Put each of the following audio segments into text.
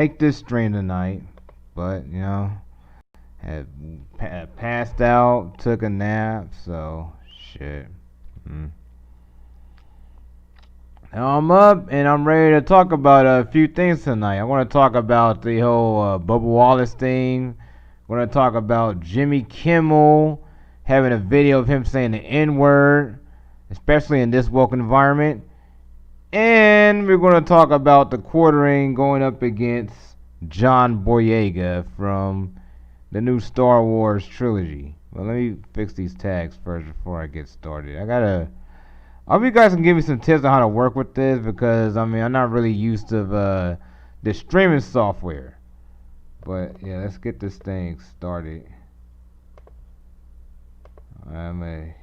make this stream tonight, but had passed out, took a nap, so shit. Mm. Now I'm up and I'm ready to talk about a few things tonight. I want to talk about the whole Bubba Wallace thing. I want to talk about Jimmy Kimmel having a video of him saying the N-word, especially in this woke environment. And we're going to talk about the quartering going up against John Boyega from the new Star Wars trilogy. Well, let me fix these tags first before I get started. I hope you guys can give me some tips on how to work with this, because I'm not really used to the streaming software. But yeah, let's get this thing started. I'm gonna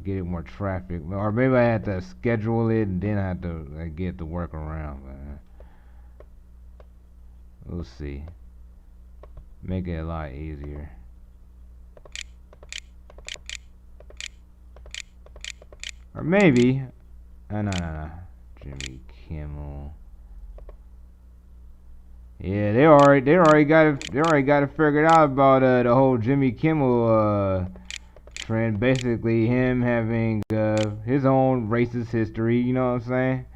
get it more traffic, or maybe I had to schedule it and then I had to get the workaround. We'll see. Make it a lot easier. Or maybe, no. Jimmy Kimmel. Yeah, they already got it figured out about the whole Jimmy Kimmel trend. Basically, him having his own racist history. You know what I'm saying?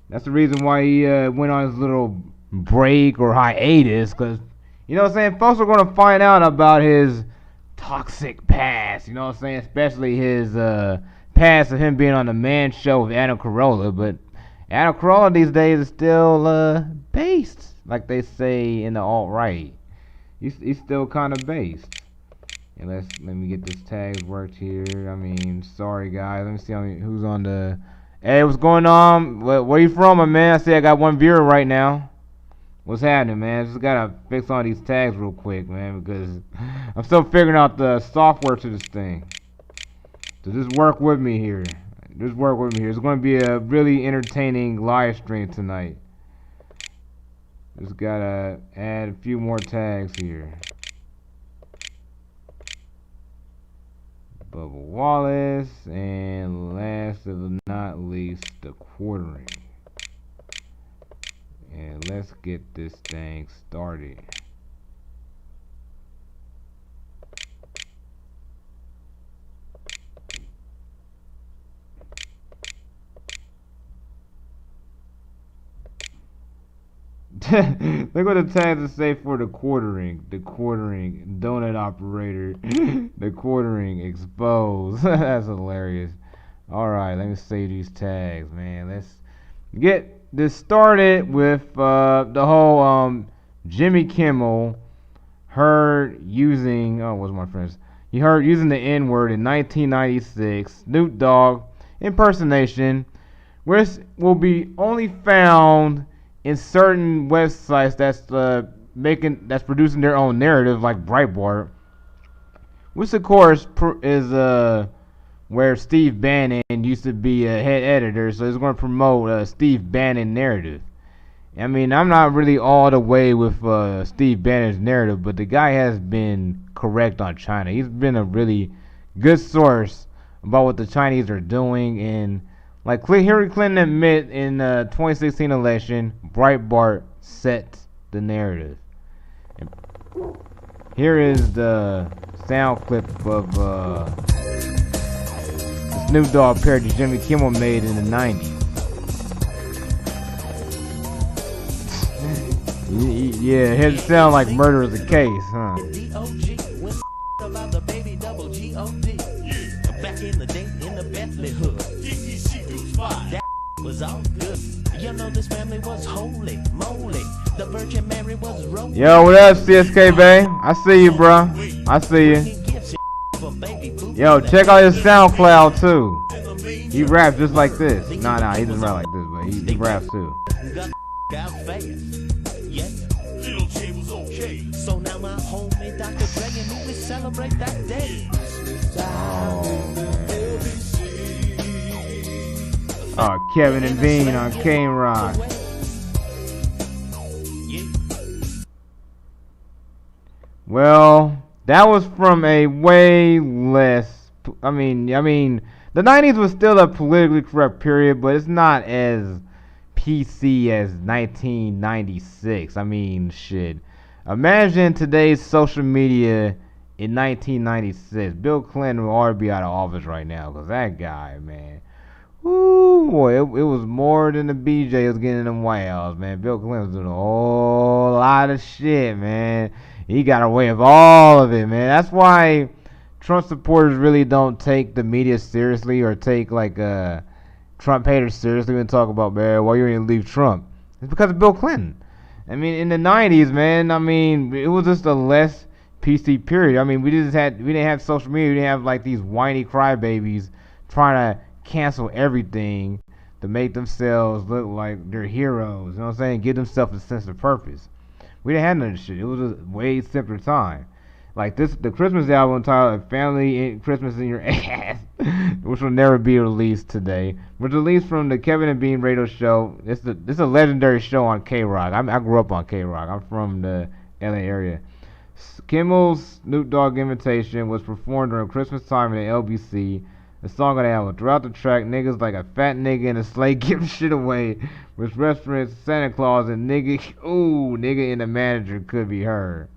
That's the reason why he went on his little break or hiatus, because you know what I'm saying, folks are gonna find out about his toxic past, you know what I'm saying, especially his past of him being on the Man Show with Adam Carolla. But Adam Carolla these days is still based, like they say in the alt-right. He's still kind of based. And let me get this tags worked here. Sorry guys, let me see who's on the. Hey, what's going on? Where you from, my man? I see I got one viewer right now. What's happening, man? Just gotta fix all these tags real quick, man, because I'm still figuring out the software to this thing. So just work with me here. It's going to be a really entertaining live stream tonight. Just gotta add a few more tags here. Bubba Wallace, and last but not least, the quartering. And let's get this thing started. Look what the tags say for the quartering. The quartering donut operator. The quartering exposed. That's hilarious. Alright, let me save these tags, man. Let's get this started with the whole Jimmy Kimmel heard using he heard using the N-word in 1996 Snoop Dogg impersonation, which will be only found in certain websites that's producing their own narrative, like Breitbart, which of course is where Steve Bannon used to be a head editor, so it's going to promote Steve Bannon narrative. I'm not really all the way with Steve Bannon's narrative, but the guy has been correct on China. He's been a really good source about what the Chinese are doing, and like Hillary Clinton admit in the 2016 election, Breitbart set the narrative. And here is the sound clip of Snoop Dogg parody Jimmy Kimmel made in the 90s. Yeah, it sound like Murder is the Case, huh? Back in the day in the Bentley hood. That was all good. You know this family was holy moly. The Virgin Mary was rolling. Yo, what up, CSK Bay? I see you, bro. I see you. Yo, check out his SoundCloud too. He raps just like this. Nah, he doesn't rap like this, but he raps too. So now my homie Dr. Greg and me, we celebrate that day. Oh, Kevin and Bean on Cane Rock. Well, that was from a way less. The 90s was still a politically correct period, but it's not as PC as 1996. I mean, shit. Imagine today's social media in 1996. Bill Clinton would already be out of office right now, because that guy, man. Ooh, boy, it was more than the BJ was getting in them White House, man. Bill Clinton was doing a whole lot of shit, man. He got away with all of it, man. That's why Trump supporters really don't take the media seriously, or take like Trump haters seriously when they talk about, man, why you didn't leave Trump. It's because of Bill Clinton. I mean, in the 90s, man, I mean, it was just a less PC period. I mean, we didn't have social media. We didn't have like these whiny crybabies trying to cancel everything to make themselves look like they're heroes. You know what I'm saying? Give themselves a sense of purpose. We didn't have none of this shit. It was a way simpler time. Like the Christmas album titled "Family in Christmas in Your Ass," which will never be released today, was released from the Kevin and Bean radio show. This is a legendary show on K-Rock. I grew up on K-Rock. I'm from the LA area. Kimmel's Snoop Dogg invitation was performed during Christmas time in the LBC. The song on the album. Throughout the track, niggas like a fat nigga in a sleigh giving shit away, with reference Santa Claus and nigga in the manager could be heard.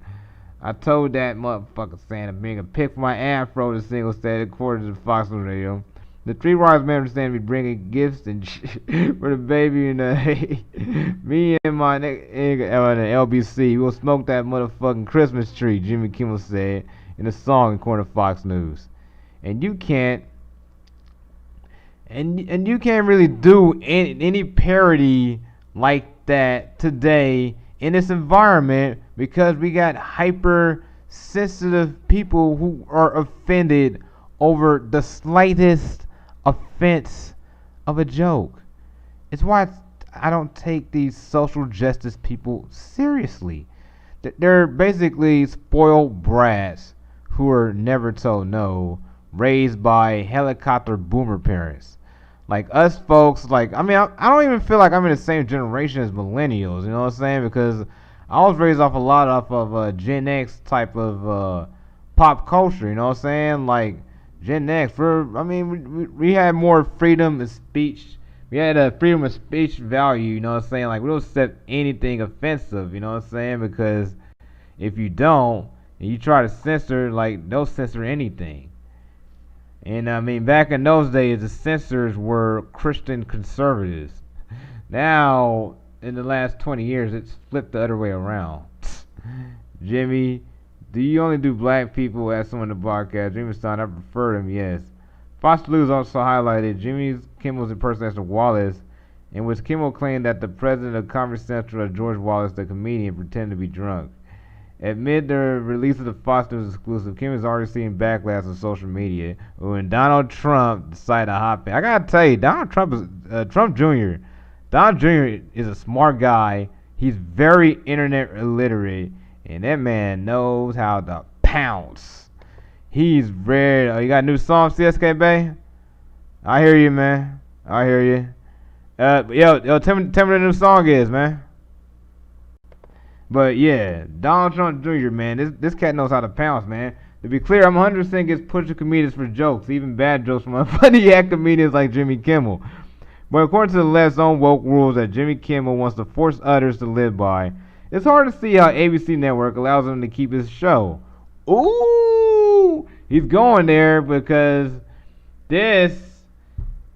I told that motherfucker Santa bring a pic for my afro, the single said, according to Fox News Radio. The three wise men understand me bringing gifts and shit for the baby and me and my nigga on the LBC will smoke that motherfucking Christmas tree, Jimmy Kimmel said in a song according to Fox News. And you can't really do any parody like that today in this environment, because we got hyper sensitive people who are offended over the slightest offense of a joke. It's why I don't take these social justice people seriously. They're basically spoiled brats who are never told no, raised by helicopter boomer parents. Like us folks, like, I mean, I don't even feel like I'm in the same generation as millennials, you know what I'm saying? Because I was raised off of Gen X type of pop culture, you know what I'm saying? Like, Gen X, we had more freedom of speech. We had a freedom of speech value, you know what I'm saying? Like, we don't accept anything offensive, you know what I'm saying? Because if you don't, and you try to censor, like, they'll censor anything. And I mean, back in those days, the censors were Christian conservatives. Now, in the last 20 years, it's flipped the other way around. Jimmy, do you only do black people? Asked someone in the podcast. Jimmy Stein, I prefer them, yes. Fox News also highlighted Jimmy Kimmel's impersonation of Wallace, in which Kimmel claimed that the president of Comedy Central, George Wallace, the comedian, pretended to be drunk. Amid the release of the Fox News exclusive, Kim is already seeing backlash on social media when Donald Trump decided to hop in. I gotta tell you, Donald Trump is Trump Jr. Donald Jr. is a smart guy. He's very internet illiterate, and that man knows how to pounce. He's very. You got a new song, CSK Bay? I hear you, man. I hear you. Yo, tell me what the new song is, man. But yeah, Donald Trump Jr., man, this cat knows how to pounce, man. To be clear, I'm 100% against pushing comedians for jokes, even bad jokes from funny act comedians like Jimmy Kimmel. But according to the left's own woke rules that Jimmy Kimmel wants to force others to live by, it's hard to see how ABC Network allows him to keep his show. Ooh, he's going there because this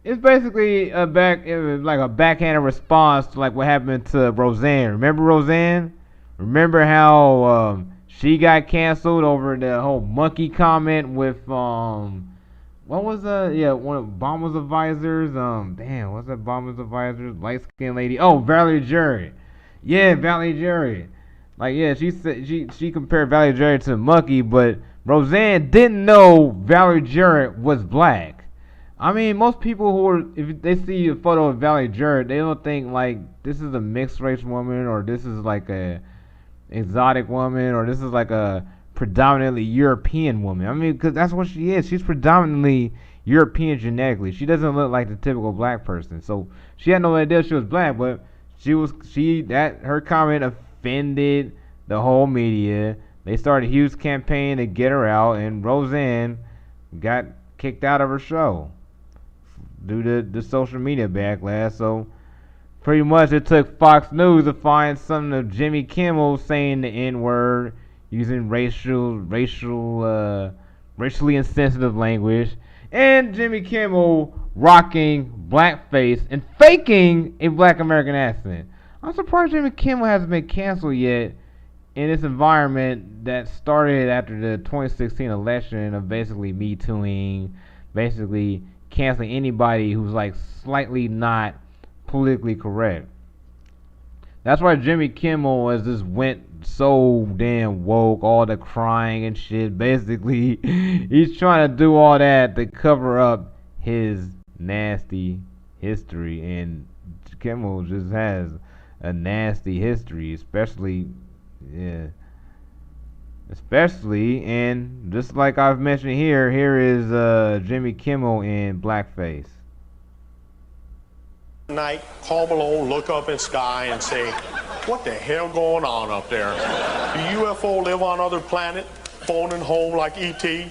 is basically a backhanded response to like what happened to Roseanne. Remember Roseanne? Remember how she got canceled over the whole monkey comment with what was one of Obama's advisors? What's that Obama's advisors? Light skinned lady. Oh, Valerie Jarrett. Yeah, Valerie Jarrett. Like, yeah, she said she compared Valerie Jarrett to a monkey, but Roseanne didn't know Valerie Jarrett was black. I mean, most people if they see a photo of Valerie Jarrett, they don't think like this is a mixed race woman, or this is like a exotic woman, or this is like a predominantly European woman. I mean, because that's what she is. She's predominantly European genetically. She doesn't look like the typical black person. So she had no idea she was black, but her comment offended the whole media. They started a huge campaign to get her out, and Roseanne got kicked out of her show due to the social media backlash. So Pretty much, it took Fox News to find something of Jimmy Kimmel saying the N-word, using racially insensitive language, and Jimmy Kimmel rocking blackface and faking a Black American accent. I'm surprised Jimmy Kimmel hasn't been canceled yet in this environment that started after the 2016 election of basically Me Tooing, basically canceling anybody who's like slightly not politically correct. That's why Jimmy Kimmel has just went so damn woke, all the crying and shit. Basically, he's trying to do all that to cover up his nasty history, and Kimmel just has a nasty history, especially, yeah, especially, and just like I've mentioned here is Jimmy Kimmel in blackface. Night, call Malone, look up in sky and say, what the hell going on up there? Do UFO live on other planet, phoning home like E.T.?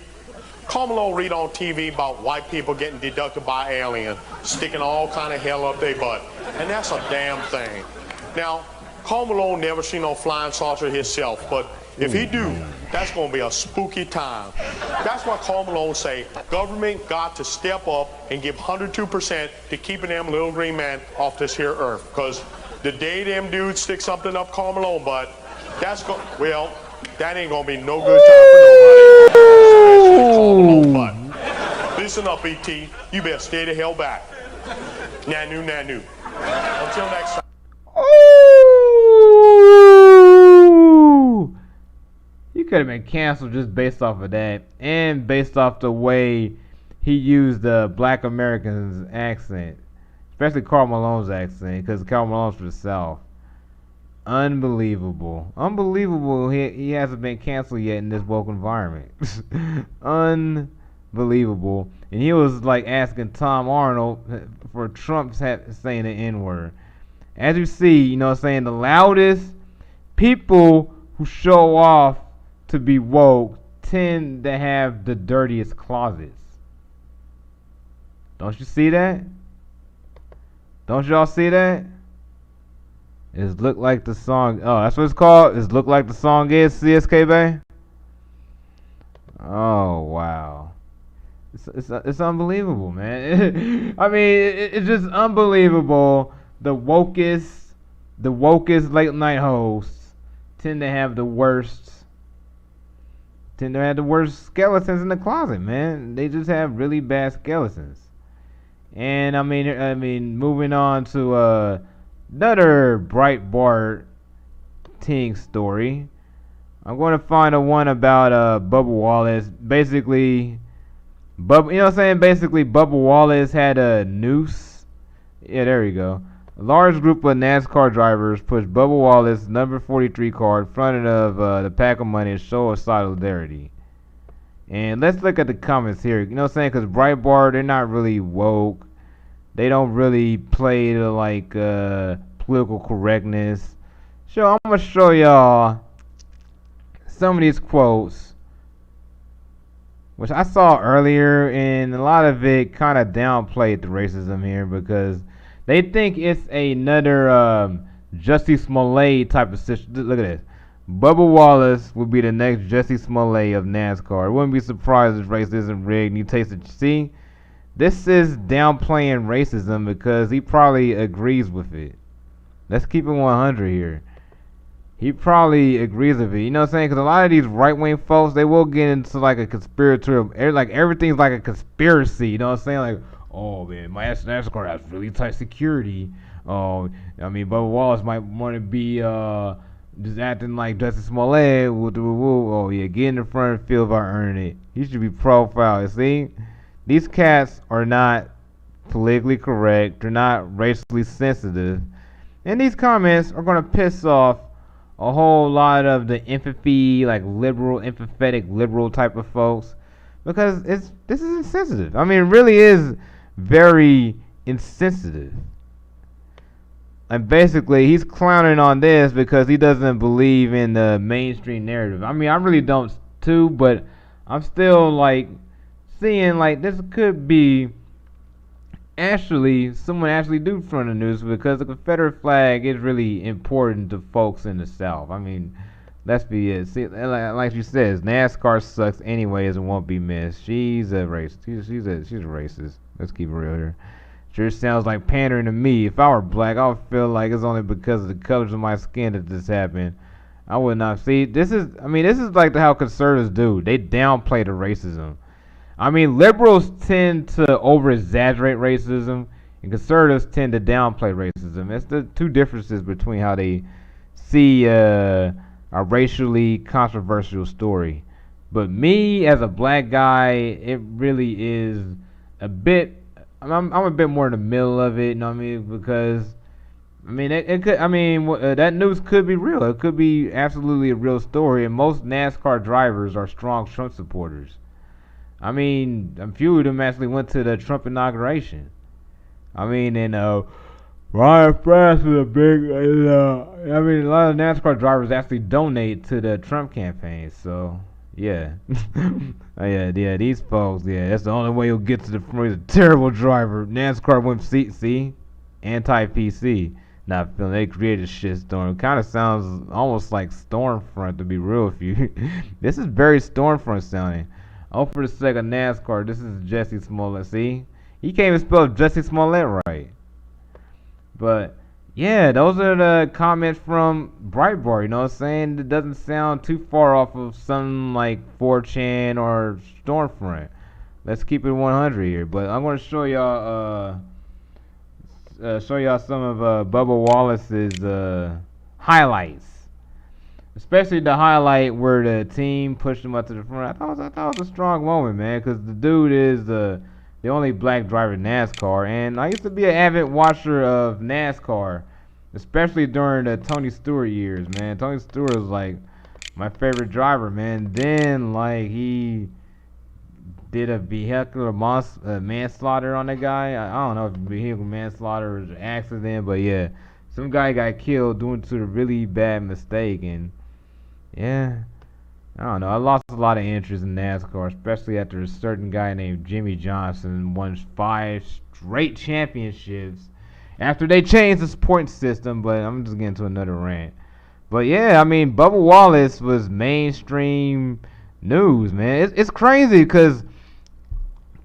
Call Malone read on TV about white people getting deducted by aliens, sticking all kind of hell up their butt. And that's a damn thing. Now, Call Malone never seen no flying saucer himself, but if he do, that's going to be a spooky time. That's why Call Malone say government got to step up and give 102% to keeping them little green men off this here earth. Because the day them dudes stick something up Call Malone butt, well, that ain't going to be no good time for nobody. Especially Call Malone butt. Listen up, E.T. You better stay the hell back. Nanu, nanu. Until next time. He could have been canceled just based off of that, and based off the way he used the Black Americans' accent, especially Karl Malone's accent, because Karl Malone's from the South. Unbelievable. Unbelievable he hasn't been canceled yet in this woke environment. Unbelievable. And he was like asking Tom Arnold for Trump saying the N-word. As you see, you know what I'm saying, the loudest people who show off to be woke tend to have the dirtiest closets. Don't you see that? Don't y'all see that? It's Look Like the Song. Oh, that's what it's called? It's Look Like the Song Is, CSK Bay? Oh, wow. It's unbelievable, man. I mean, it's just unbelievable. The wokest late night hosts tend to have the worst skeletons in the closet, man. They just have really bad skeletons. And I mean, moving on to another Breitbart Ting story. I'm going to find a one about Bubba Wallace. Basically, Bubba Wallace had a noose. Yeah, there you go. A large group of NASCAR drivers pushed Bubba Wallace's number 43 car in front of the pack of money in show of solidarity. And let's look at the comments here. You know what I'm saying? Because Breitbart, they're not really woke. They don't really play the political correctness. So I'm going to show y'all some of these quotes, which I saw earlier, and a lot of it kind of downplayed the racism here because they think it's another Jussie Smollett type of situation. Look at this. Bubba Wallace would be the next Jussie Smollett of NASCAR. I wouldn't be surprised if race isn't rigged. And you taste it. See, this is downplaying racism because he probably agrees with it. Let's keep it 100 here. He probably agrees with it. You know what I'm saying? Because a lot of these right-wing folks, they will get into like a conspiratorial, like everything's like a conspiracy. You know what I'm saying? Like, oh man, my NASCAR has really tight security. Oh, I mean, Bubba Wallace might want to be just acting like Jussie Smollett. Oh yeah, get in the front of the field if I earn it. He should be profiled. See, these cats are not politically correct. They're not racially sensitive, and these comments are gonna piss off a whole lot of the empathy, like empathetic liberal type of folks, because this is insensitive. I mean, it really is very insensitive. And basically, he's clowning on this because he doesn't believe in the mainstream narrative. I mean, I really don't too, but I'm still like seeing like this could be actually, someone actually do front the news because the Confederate flag is really important to folks in the South. I mean, let's be it. See, like she says, NASCAR sucks anyways and won't be missed. She's a racist. She's a racist. Let's keep it real here. Sure sounds like pandering to me. If I were black, I would feel like it's only because of the colors of my skin that this happened. I would not see. This is like how conservatives do. They downplay the racism. I mean, liberals tend to over exaggerate racism, and conservatives tend to downplay racism. It's the two differences between how they see a racially controversial story. But me, as a black guy, it really is a bit. I'm a bit more in the middle of it. You know what I mean? Because I mean, it could. I mean, that news could be real. It could be absolutely a real story. And most NASCAR drivers are strong Trump supporters. I mean, a few of them actually went to the Trump inauguration. I mean, and Ryan France was a big. I mean, a lot of NASCAR drivers actually donate to the Trump campaign. So yeah, yeah. These folks, yeah, that's the only way you'll get to the front. He's a terrible driver. NASCAR went see anti-PC. Not feeling they created shitstorm. Kind of sounds almost like Stormfront to be real with you. This is very Stormfront sounding. Oh, for the sake of NASCAR, this is Jesse Smollett. See, he can't even spell Jesse Smollett right. But yeah, those are the comments from Breitbart. You know what I'm saying? It doesn't sound too far off of something like 4chan or Stormfront. Let's keep it 100 here. But I'm gonna show y'all some of Bubba Wallace's highlights, especially the highlight where the team pushed him up to the front. I thought it was a strong moment, man, because the dude is the only black driver in NASCAR, and I used to be an avid watcher of NASCAR, especially during the Tony Stewart years, man. Tony Stewart was like my favorite driver, man. Then like he did a vehicular manslaughter on the guy. I don't know if vehicular manslaughter was an accident, but yeah, some guy got killed due to a really bad mistake, and yeah, I don't know. I lost a lot of interest in NASCAR, especially after a certain guy named Jimmy Johnson won 5 straight championships after they changed the point system. But I'm just getting to another rant. But yeah, I mean, Bubba Wallace was mainstream news, man. It's crazy because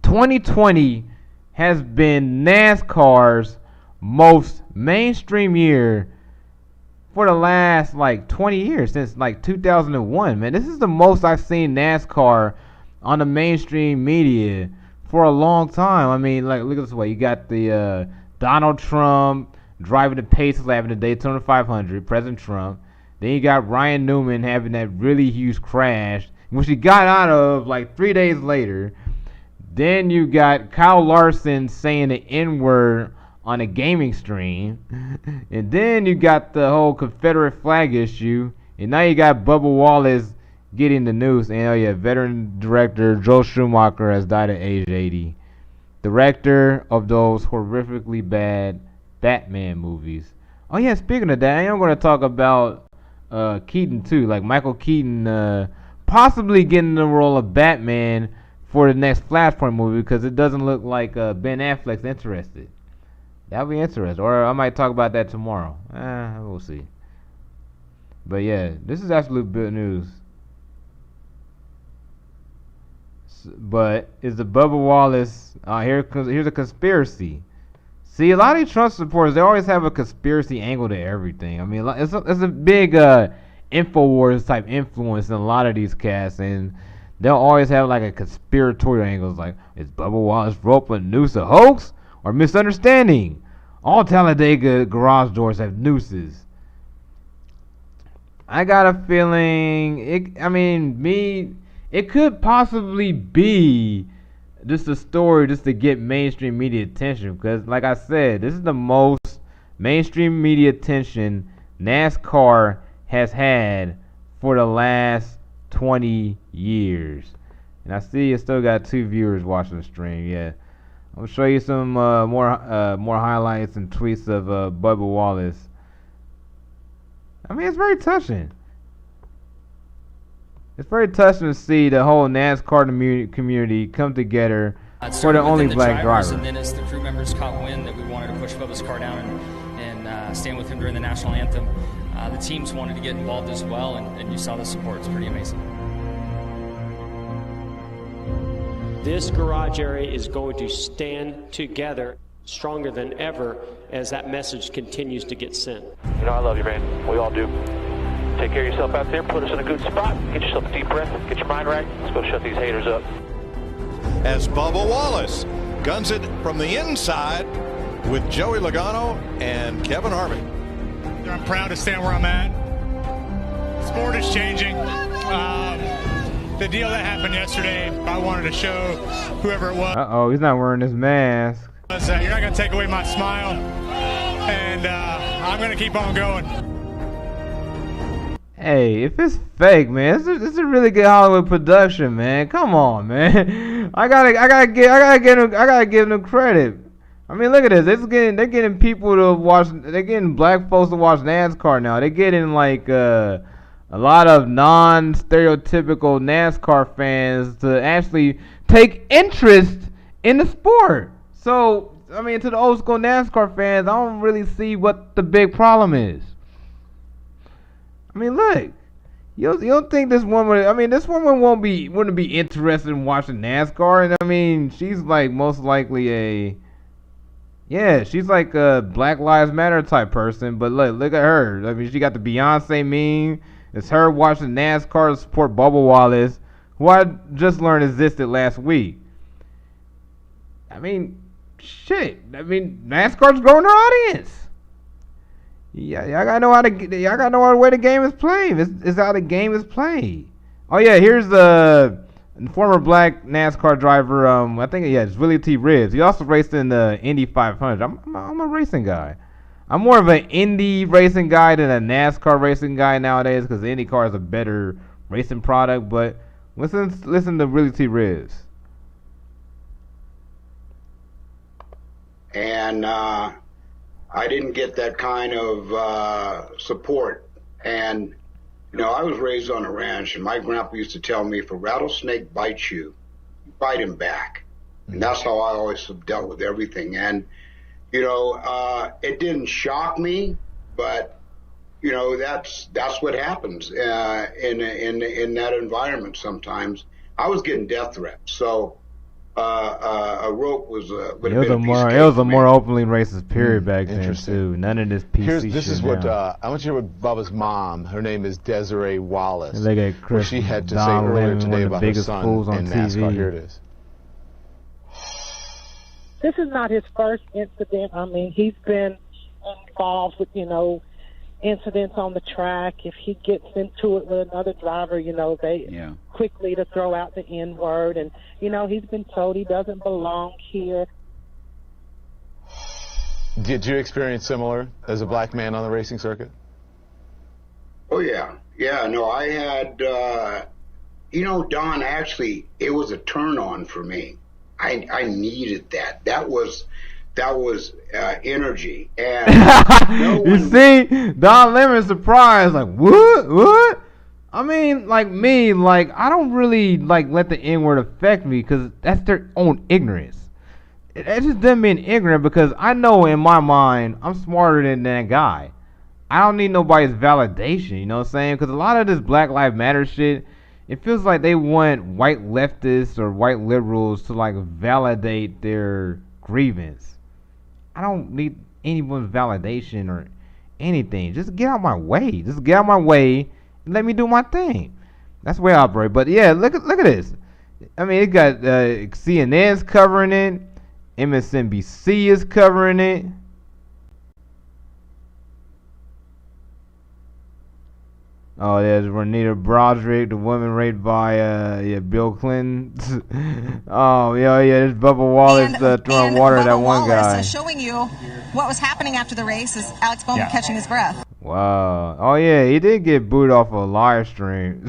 2020 has been NASCAR's most mainstream year for the last like 20 years, since like 2001, man. This is the most I've seen NASCAR on the mainstream media for a long time. I mean, like, look at this way. You got the Donald Trump driving the Pace Lab in the Daytona 500, President Trump. Then you got Ryan Newman having that really huge crash, which he got out of like 3 days later. Then you got Kyle Larson saying the N-word on a gaming stream. And then you got the whole Confederate flag issue. And now you got Bubba Wallace getting the news. And oh yeah, veteran director Joel Schumacher has died at age 80. Director of those horrifically bad Batman movies. Oh yeah, speaking of that, I am going to talk about Keaton too. Like Michael Keaton possibly getting the role of Batman for the next Flashpoint movie, because it doesn't look like Ben Affleck's interested. That'll be interesting. Or I might talk about that tomorrow. We'll see. But yeah, this is absolute good news. But is the Bubba Wallace? Here's a conspiracy. See, a lot of these Trump supporters, they always have a conspiracy angle to everything. I mean, it's a big Infowars type influence in a lot of these casts, and they'll always have like a conspiratorial angle. It's like, is Bubba Wallace rope a noose a hoax or misunderstanding? All Talladega garage doors have nooses. I got a feeling it could possibly be just a story just to get mainstream media attention, because like I said, this is the most mainstream media attention NASCAR has had for the last 20 years. And I see you still got 2 viewers watching the stream. Yeah, I'll show you some more highlights and tweets of Bubba Wallace. I mean, it's very touching. It's very touching to see the whole NASCAR community come together For the only black driver. And then as the crew members caught wind that we wanted to push Bubba's car down and stand with him during the national anthem, the teams wanted to get involved as well, and you saw the support. It's pretty amazing. This garage area is going to stand together stronger than ever as that message continues to get sent. You know, I love you, man. We all do. Take care of yourself out there. Put us in a good spot. Get yourself a deep breath. Get your mind right. Let's go shut these haters up. As Bubba Wallace guns it from the inside with Joey Logano and Kevin Harvick. I'm proud to stand where I'm at. Sport is changing. The deal that happened yesterday, I wanted to show whoever it was. Uh-oh, he's not wearing his mask. You're not going to take away my smile, and I'm going to keep on going. Hey, if it's fake, man, this is a really good Hollywood production, man. Come on, man. I gotta give them credit. I mean, look at this. They're getting people to watch. They're getting black folks to watch NASCAR now. They're getting like a lot of non-stereotypical NASCAR fans to actually take interest in the sport. So, I mean, to the old school NASCAR fans, I don't really see what the big problem is. I mean, look, you don't think this woman? I mean, this woman wouldn't be interested in watching NASCAR, and I mean, she's like most likely she's like a Black Lives Matter type person. But look at her. I mean, she got the Beyonce meme. It's her watching NASCAR to support Bubba Wallace, who I just learned existed last week. I mean, shit. I mean, NASCAR's growing their audience. Yeah, y'all gotta know how the way the game is played. It's how the game is played. Oh yeah, here's the former black NASCAR driver. I think it's Willie T. Ribbs. He also raced in the Indy 500. I'm a racing guy. I'm more of an Indy racing guy than a NASCAR racing guy nowadays because the Indy car is a better racing product. But listen to Willie T. Ribbs. And I didn't get that kind of support. And, you know, I was raised on a ranch, and my grandpa used to tell me if a rattlesnake bites you, bite him back. And that's how I always have dealt with everything. And, you know, it didn't shock me, but, you know, that's what happens in that environment sometimes. I was getting death threats. So a rope was it was a more openly racist period back then too. None of this PC This is what I want you to hear what Bubba's mom. Her name is Desiree Wallace. What she had to say earlier today about her son in NASCAR. Here it is. This is not his first incident. I mean, he's been involved with, you know, incidents on the track. If he gets into it with another driver, you know, they quickly to throw out the N-word. And, you know, he's been told he doesn't belong here. Did you experience similar as a black man on the racing circuit? Oh, yeah. Yeah, no, I had, you know, Don, actually, it was a turn-on for me. I needed that. That was energy. And you see, Don Lemon surprised, like, what? I mean, like me, like I don't really like let the N-word affect me because that's their own ignorance. It's just them being ignorant because I know in my mind I'm smarter than that guy. I don't need nobody's validation, you know what I'm saying? Because a lot of this Black Lives Matter shit, it feels like they want white leftists or white liberals to like validate their grievance. I don't need anyone's validation or anything. Just get out my way. Just get out my way and let me do my thing. That's the way I operate. But yeah, look at this. I mean, it got CNN's covering it. MSNBC is covering it. Oh, there's Renita Broderick, the woman raped by Bill Clinton. Oh, yeah, there's Bubba Wallace throwing water at that one guy. Showing you what was happening after the race is Alex Bowman catching his breath. Wow. Oh, yeah, he did get booed off a live stream.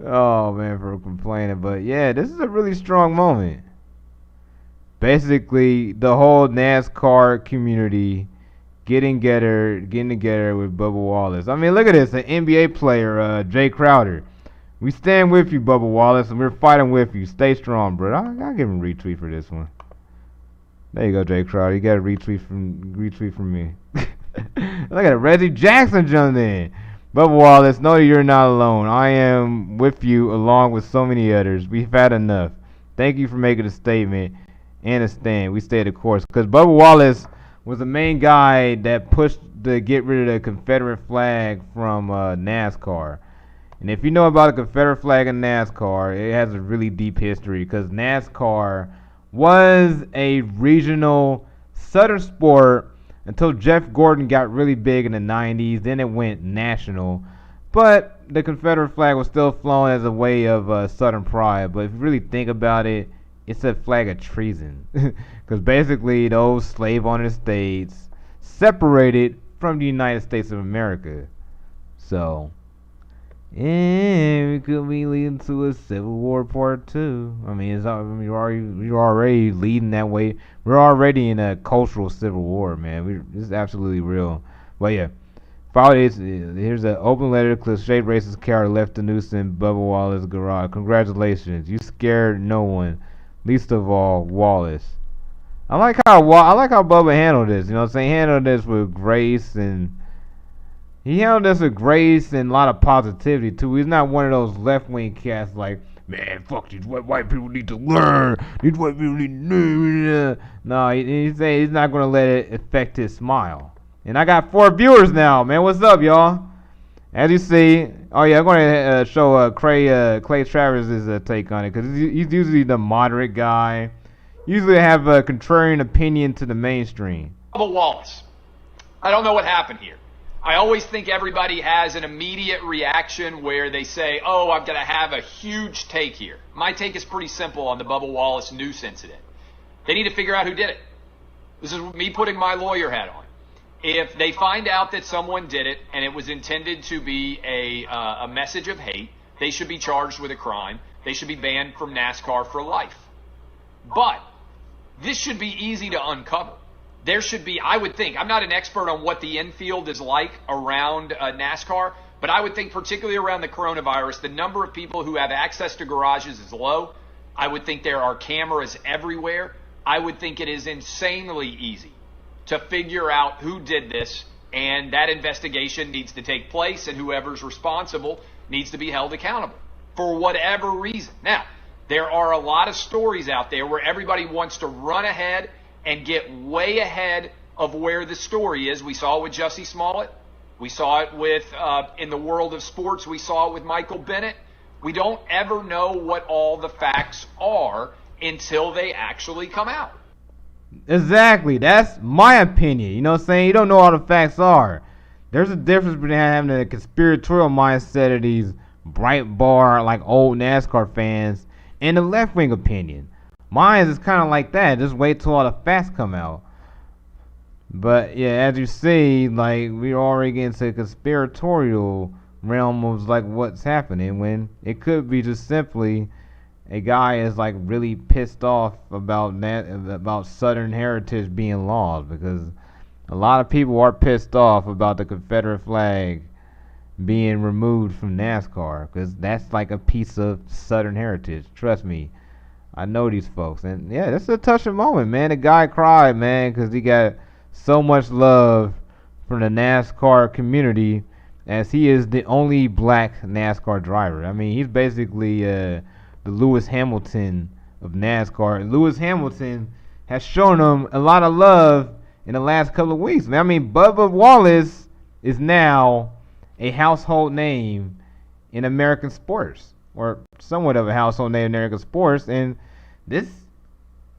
Oh, man, for complaining. But, yeah, this is a really strong moment. Basically, the whole NASCAR community getting together with Bubba Wallace. I mean, look at this. An NBA player, Jay Crowder. We stand with you, Bubba Wallace, and we're fighting with you. Stay strong, bro. I'll give him a retweet for this one. There you go, Jay Crowder. You got a retweet from me. Look at it. Reggie Jackson jumped in. Bubba Wallace, know that you're not alone. I am with you along with so many others. We've had enough. Thank you for making a statement and a stand. We stayed the course. Because Bubba Wallace was the main guy that pushed to get rid of the Confederate flag from NASCAR. And if you know about the Confederate flag in NASCAR, it has a really deep history because NASCAR was a regional southern sport until Jeff Gordon got really big in the 90s. Then it went national. But the Confederate flag was still flown as a way of southern pride. But if you really think about it, it's a flag of treason. Because basically those slave owner states separated from the United States of America. So, yeah, we could be leading to a Civil War Part 2. I mean, you're already leading that way. We're already in a cultural civil war, man. This is absolutely real. But yeah, here's an open letter to cliche racist coward left the noose in Bubba Wallace's garage. Congratulations, you scared no one, least of all Wallace. I like how Bubba handled this. You know what I'm saying? He handled this with grace and. He handled this with grace and a lot of positivity, too. He's not one of those left-wing cats like, man, fuck these white people need to learn. These white people need to learn. No, he's saying he's not going to let it affect his smile. And I got 4 viewers now, man. What's up, y'all? As you see, oh, yeah, I'm going to show Clay Travis's take on it because he's usually the moderate guy. Usually have a contrarian opinion to the mainstream. Bubba Wallace, I don't know what happened here. I always think everybody has an immediate reaction where they say, oh, I'm going to have a huge take here. My take is pretty simple on the Bubba Wallace noose incident. They need to figure out who did it. This is me putting my lawyer hat on. If they find out that someone did it and it was intended to be a message of hate, they should be charged with a crime. They should be banned from NASCAR for life. But this should be easy to uncover. There should be, I would think, I'm not an expert on what the infield is like around NASCAR, but I would think particularly around the coronavirus, the number of people who have access to garages is low. I would think there are cameras everywhere. I would think it is insanely easy to figure out who did this, and that investigation needs to take place, and whoever's responsible needs to be held accountable for whatever reason. Now, there are a lot of stories out there where everybody wants to run ahead and get way ahead of where the story is. We saw it with Jussie Smollett. We saw it with, in the world of sports, we saw it with Michael Bennett. We don't ever know what all the facts are until they actually come out. Exactly. That's my opinion. You know what I'm saying? You don't know all the facts are. There's a difference between having a conspiratorial mindset of these bright bar, like old NASCAR fans, and the left-wing opinion. Mine is kind of like that. Just wait till all the facts come out. But yeah, as you see, like we're already getting to the conspiratorial realm of like what's happening when it could be just simply a guy is like really pissed off about Southern heritage being lost, because a lot of people are pissed off about the Confederate flag being removed from NASCAR, because that's like a piece of Southern heritage. Trust me. I know these folks, and yeah, this is a touching moment, man. The guy cried, man, because he got so much love from the NASCAR community, as he is the only black NASCAR driver. I mean, he's basically the Lewis Hamilton of NASCAR. And Lewis Hamilton has shown him a lot of love in the last couple of weeks, man. I mean, Bubba Wallace is now a household name in American sports, or somewhat of a household name in American sports, and this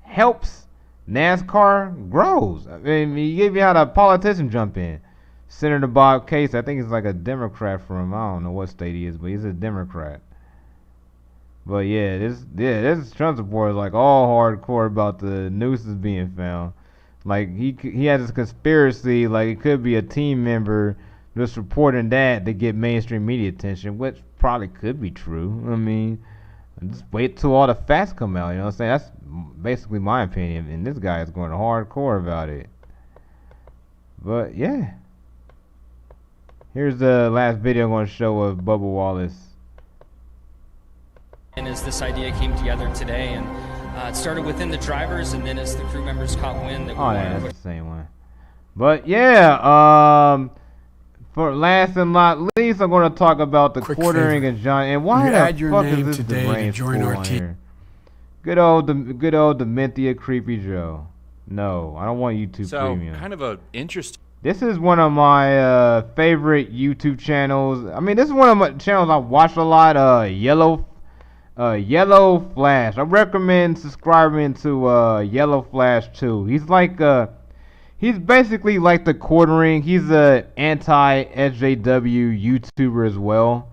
helps NASCAR grows. I mean, you gave me how the politicians jump in. Senator Bob Case, I think he's like a Democrat from, I don't know what state he is, but he's a Democrat. But yeah, this Trump supporter is like all hardcore about the nooses being found. Like he has this conspiracy, like it could be a team member just reporting that to get mainstream media attention, which probably could be true. I mean, just wait till all the facts come out, you know what I'm saying? That's basically my opinion, and this guy is going hardcore about it. But yeah, here's the last video I'm going to show of Bubba Wallace. as this idea came together today, and it started within the drivers, and then as the crew members caught wind that we wanted to that's the same one. But yeah, for last and not least, I'm going to talk about the quartering and John. And why the fuck is this the brain school on here? Good old Dementia Creepy Joe. No, I don't want YouTube Premium. So, kind of a interesting. This is one of my favorite YouTube channels. I mean, this is one of my channels I watch a lot. Yellow Flash. I recommend subscribing to Yellow Flash too. He's like he's basically like the quartering. He's a anti-SJW YouTuber as well.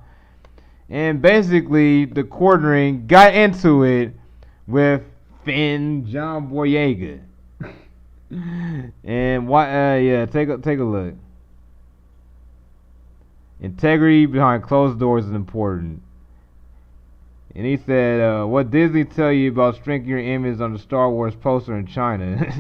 And basically, the quartering got into it with John Boyega. And why? Take a look. Integrity behind closed doors is important. And he said, "What Disney tell you about strengthening your image on the Star Wars poster in China?"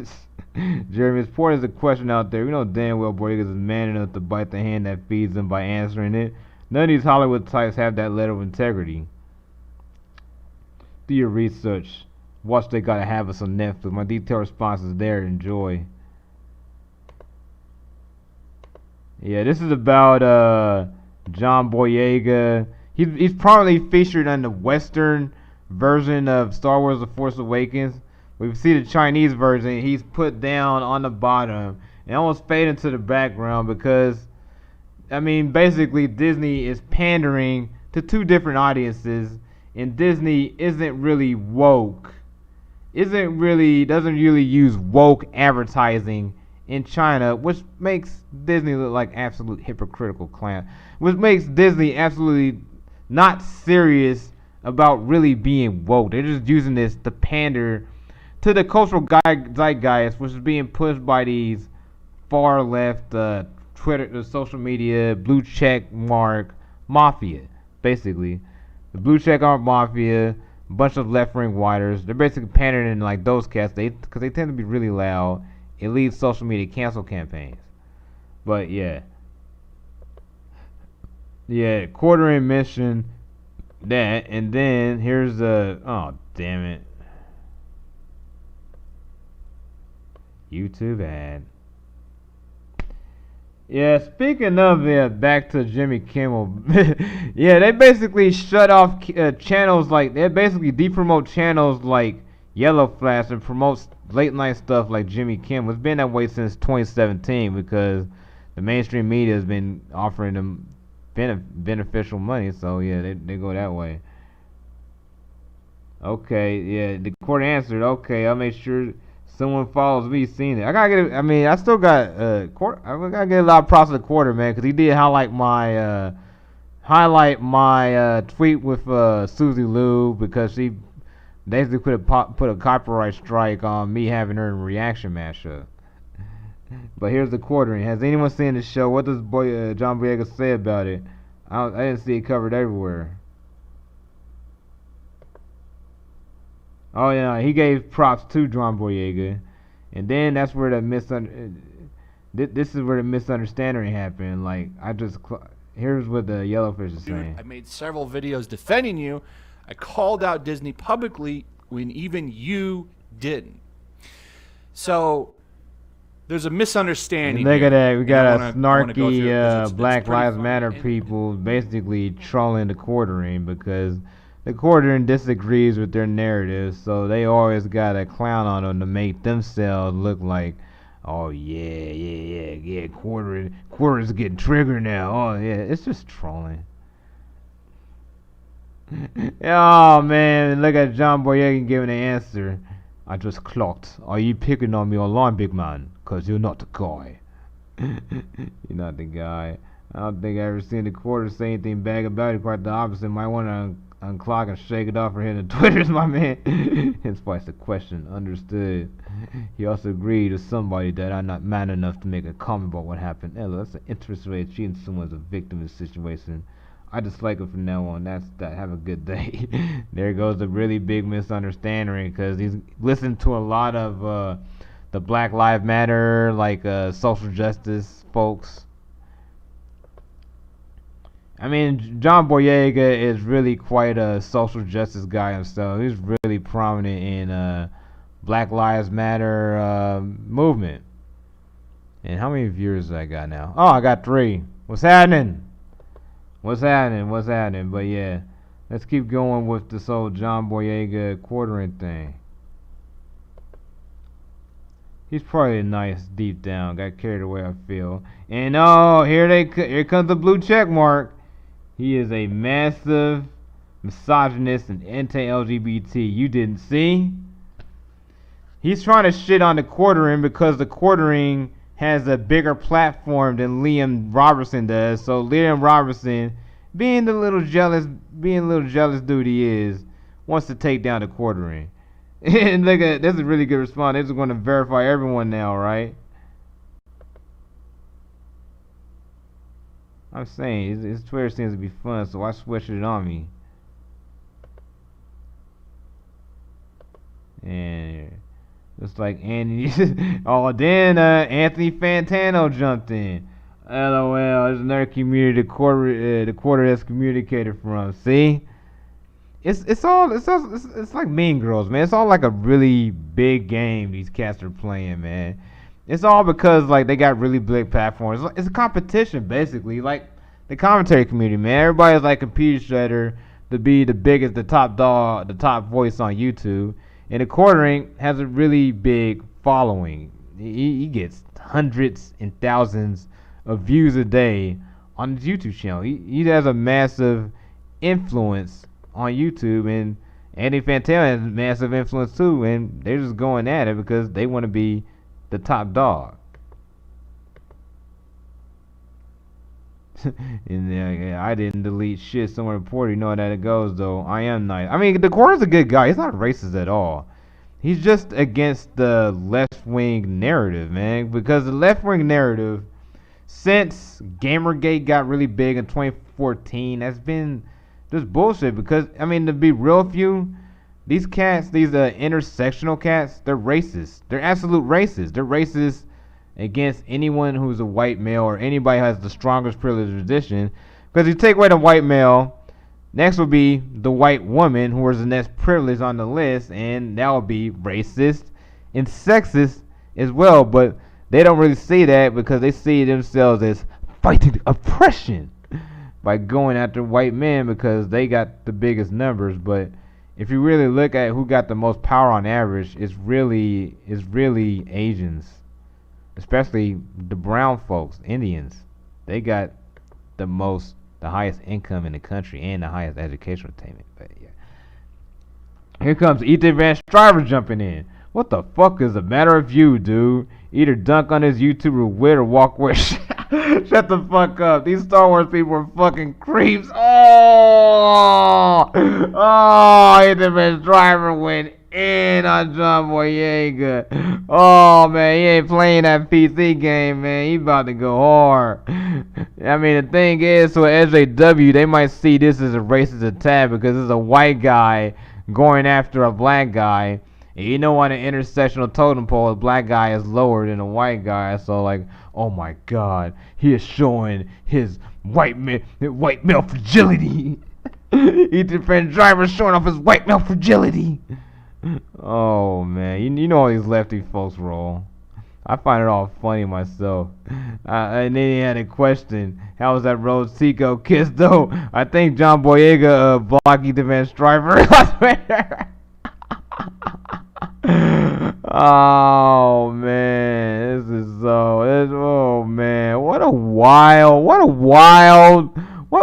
Jeremy, as poor as the question out there, we know damn well Boyega is man enough to bite the hand that feeds him by answering it. None of these Hollywood types have that level of integrity. Do your research. Watch They Gotta Have Us on Netflix. My detailed response is there. Enjoy. Yeah, this is about John Boyega. He's probably featured on the Western version of Star Wars The Force Awakens. We see the Chinese version. He's put down on the bottom and almost fade into the background because, I mean, basically Disney is pandering to two different audiences, and Disney isn't really woke. Doesn't really use woke advertising in China, which makes Disney look like absolute hypocritical clown. Which makes Disney absolutely not serious about really being woke. They're just using this to pander to the cultural zeitgeist, which is being pushed by these far left Twitter, social media, blue check mark mafia, basically. The blue check mark mafia, a bunch of left-wing whiters. They're basically pandering in like those cats, because they tend to be really loud. It leads social media cancel campaigns. But yeah, quartering mentioned that, and then here's oh damn it, YouTube ad. Yeah, speaking of back to Jimmy Kimmel. Yeah, they basically shut off channels like, they basically depromote channels like Yellow Flash and promotes late night stuff like Jimmy Kimmel. It's been that way since 2017 because the mainstream media has been offering them beneficial money. So yeah, they go that way. Okay, yeah, the court answered. Okay, I'll make sure someone follows me seeing it. I gotta get it. I mean, I still got I gotta get a lot of props to the quarter, man, because he did highlight my tweet with Susie Liu, because she basically put a copyright strike on me having her in reaction mashup. But here's the quartering. Has anyone seen the show? What does John Boyega say about it? I didn't see it covered everywhere. Oh yeah, he gave props to John Boyega, and then that's where this is where the misunderstanding happened. Like, here's what the Yellowfish is saying. I made several videos defending you. I called out Disney publicly when even you didn't. So there's a misunderstanding. Look at that. We got a snarky Black Lives Matter people basically trolling the quartering because the quartering disagrees with their narrative, so they always got a clown on them to make themselves look like, oh yeah, quarter's getting triggered now. Oh yeah, it's just trolling. Oh man, look at John Boyega giving the answer. I just clocked. Are you picking on me online, big man? Cause you're not the guy. You're not the guy. I don't think I ever seen the quarter say anything bad about it. Quite the opposite. Might want to unclock and shake it off for him. The Twitter's my man. Hence why it's the question. Understood. He also agreed with somebody that I'm not man enough to make a comment about what happened. Ella, that's an interesting way of treating someone as a victim in this situation. I dislike it from now on. That's that. Have a good day. There goes a really big misunderstanding because he's listened to a lot of the Black Lives Matter, like social justice folks. I mean, John Boyega is really quite a social justice guy himself. He's really prominent in Black Lives Matter movement. And how many viewers I got now? Oh, I got 3. What's happening? What's happening? But yeah, let's keep going with this whole John Boyega quartering thing. He's probably nice deep down. Got carried away, I feel. And oh, here comes the blue check mark. He is a massive misogynist and anti-LGBT. You didn't see? He's trying to shit on the quartering because the quartering has a bigger platform than Liam Robertson does. So Liam Robertson, being the little jealous dude he is, wants to take down the quartering. And look at this is a really good response. This is going to verify everyone now, right? I'm saying his Twitter seems to be fun, so I switched it on me. And it's like Andy. Oh, then Anthony Fantano jumped in. LOL. There's another community the quarter that's communicated from. See. It's like Mean Girls, man. It's all like a really big game these cats are playing, man. It's all because like they got really big platforms. It's a competition basically, like the commentary community, man. Everybody's like competing each other to be the biggest, the top dog, the top voice on YouTube. And the quartering has a really big following. He gets hundreds and thousands of views a day on his YouTube channel. He has a massive influence on YouTube, and Andy Fantano has massive influence too, and they're just going at it because they want to be the top dog. And I didn't delete shit. Someone reported, you know how that it goes though. I am nice. I mean, the Quarter's a good guy. He's not racist at all. He's just against the left-wing narrative, man, because the left-wing narrative, since Gamergate got really big in 2014, has been just bullshit. Because, I mean, to be real with you, these cats, these intersectional cats, they're racist. They're absolute racist. They're racist against anyone who's a white male or anybody who has the strongest privilege position. Because you take away the white male, next will be the white woman, who is the next privilege on the list, and that will be racist and sexist as well. But they don't really see that because they see themselves as fighting oppression by going after white men because they got the biggest numbers. But if you really look at who got the most power on average, it's really Asians, especially the brown folks, Indians. They got the highest income in the country and the highest educational attainment. But yeah, here comes Ethan Van Striver jumping in. What the fuck is the matter with you, dude? Either dunk on his YouTuber wit or walk away. Shut the fuck up. These Star Wars people are fucking creeps. Oh, Ethan Van Striver went in on John Boyega. Oh, man, he ain't playing that PC game, man. He about to go hard. I mean, the thing is, so SJW, they might see this as a racist attack because it's a white guy going after a black guy. And you know, on an intersectional totem pole, a black guy is lower than a white guy. So, like, oh my God, he is showing his white male fragility. Ethan Van Driver showing off his white male fragility. Oh man, you know how these lefty folks roll. I find it all funny myself. And then he had a question: how was that Rose Tico kiss though? I think John Boyega blocked Ethan Van Striver. Oh man, oh man, what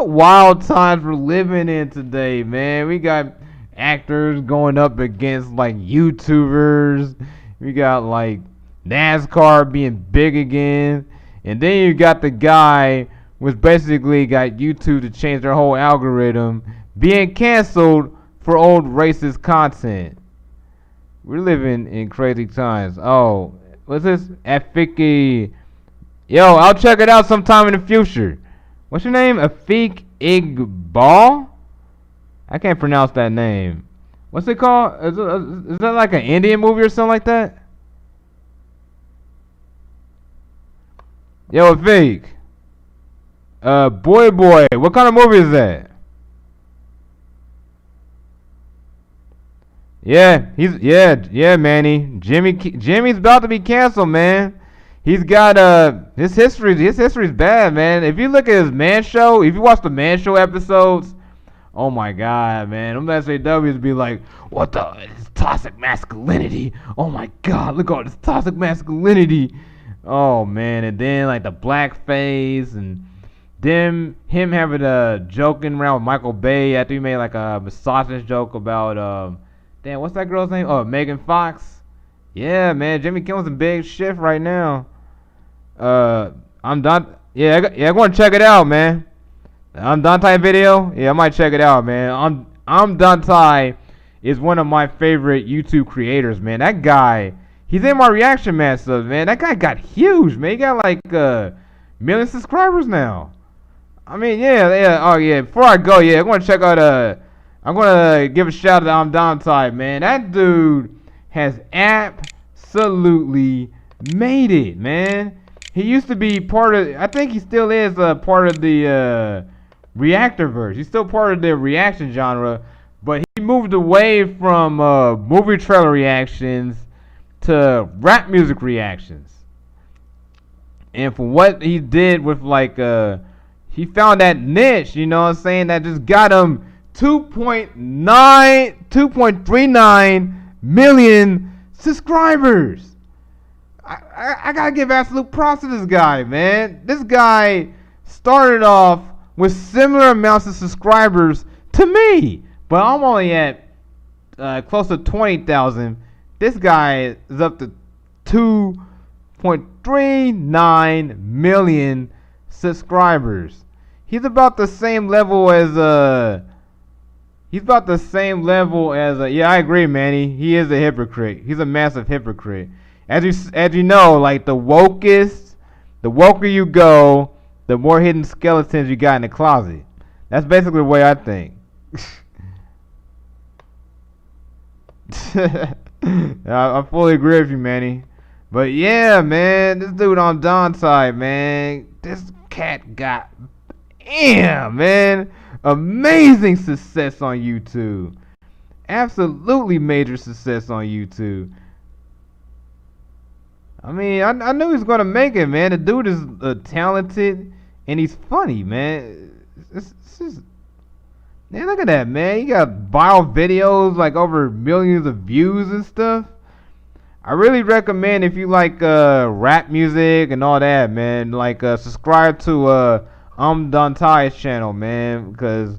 wild times we're living in today, man. We got actors going up against like YouTubers. We got like NASCAR being big again, and then you got the guy which basically got YouTube to change their whole algorithm being canceled for old racist content. We're living in crazy times. Oh, what's this? Afiki. Yo, I'll check it out sometime in the future. What's your name? Afik Igbal? I can't pronounce that name. What's it called? Is that like an Indian movie or something like that? Yo, Afik. Boy. What kind of movie is that? Yeah, Manny. Jimmy's about to be canceled, man. He's got his history's bad, man. If you look at his Man Show, if you watch the Man Show episodes, oh my God, man. Them SJWs be like, what the it's toxic masculinity? Oh my God, look at all this toxic masculinity. Oh man, and then like the blackface and him having a joking around with Michael Bay after he made like a misogynist joke about damn, what's that girl's name? Oh, Megan Fox. Yeah, man, Jimmy Kimmel's in big shift right now. I'm done. Yeah, I'm gonna check it out, man. I'm Dante video. Yeah, I might check it out, man. I'm Dante is one of my favorite YouTube creators, man. That guy, he's in my reaction man stuff, man. That guy got huge, man. He got like million subscribers now. I mean, yeah. Oh yeah. Before I go, yeah, I'm gonna check out I'm gonna give a shout out to I'm Dante, man. That dude has absolutely made it, man. He used to be part of, I think he still is part of the Reactorverse. He's still part of the reaction genre, but he moved away from movie trailer reactions to rap music reactions. And for what he did with like, he found that niche, you know what I'm saying, that just got him 2.39 million subscribers. I gotta give absolute props to this guy, man. This guy started off with similar amounts of subscribers to me, but I'm only at close to 20,000. This guy is up to 2.39 million subscribers. He's about the same level as yeah, I agree, Manny. He is a hypocrite. He's a massive hypocrite. As you know, like the woker you go, the more hidden skeletons you got in the closet. That's basically the way I think. I fully agree with you, Manny. But yeah, man, this dude on Don's side, man, this cat got, man, amazing success on YouTube. Absolutely major success on YouTube. I mean, I knew he was gonna make it, man. The dude is talented and he's funny, man. It's just, man, look at that, man. He got viral videos like over millions of views and stuff. I really recommend if you like rap music and all that, man. Like subscribe to Dante's channel, man, because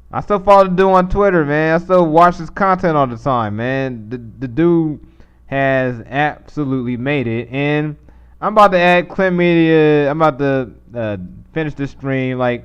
I still follow the dude on Twitter, man. I still watch his content all the time, man. The dude has absolutely made it, and I'm about to add Clemmedia. I'm about to finish this stream like